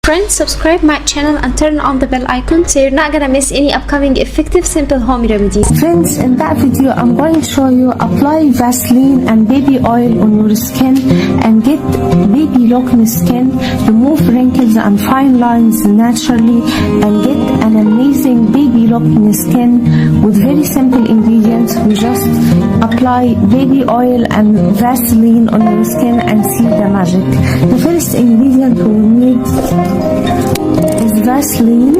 Friends, subscribe my channel and turn on the bell icon so you're not gonna miss any upcoming effective simple home remedies. Friends, in that video I'm going to show you apply Vaseline and baby oil on your skin and get baby looking skin, remove wrinkles and fine lines naturally, and get an amazing baby looking skin with very simple ingredients. We just apply baby oil and Vaseline on your skin and see the magic. The first ingredient we will need is Vaseline.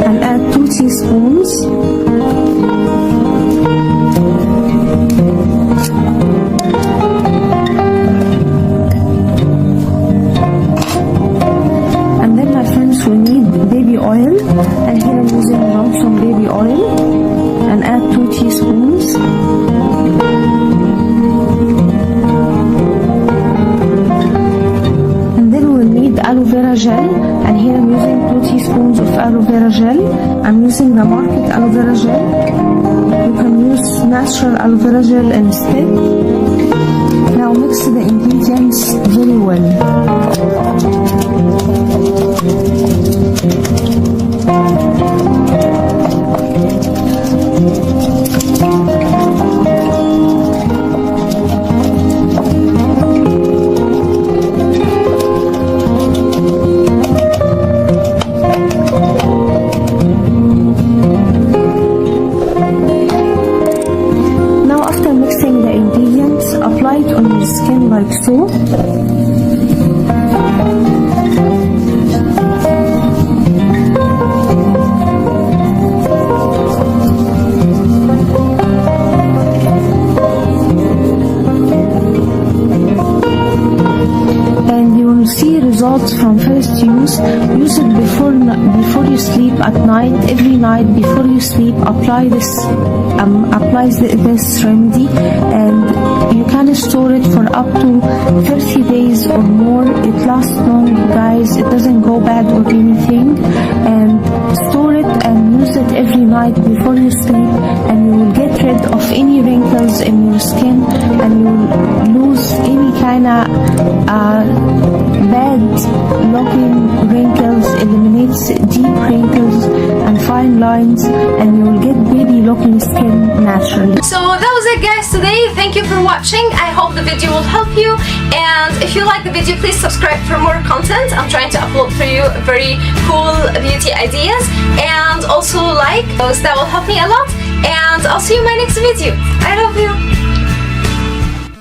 And add 2 teaspoons. We need baby oil, and here I'm using Johnson baby oil, and add 2 teaspoons. And then we'll need aloe vera gel, and here I'm using 2 teaspoons of aloe vera gel. I'm using the market aloe vera gel. You can use natural aloe vera gel instead. Now mix the ingredients very well. Now after mixing the ingredients, apply it on your skin like so. See results from first use. Use it before you sleep at night. Every night before you sleep, apply this remedy, and you can store it for up to 30 days or more. It lasts long, guys. It doesn't go bad or anything. And store it and use it every night before you sleep, and you will get rid of any wrinkles in your skin, and you will lose any kind of bad looking wrinkles, eliminates deep wrinkles and fine lines, and you will get baby looking skin naturally. So that was it, guys, today. Thank you for watching. I hope the video will help you, and if you like the video, please subscribe for more content. I'm trying to upload for you very cool beauty ideas, and also like those. That will help me a lot, and I'll see you in my next video. I love you.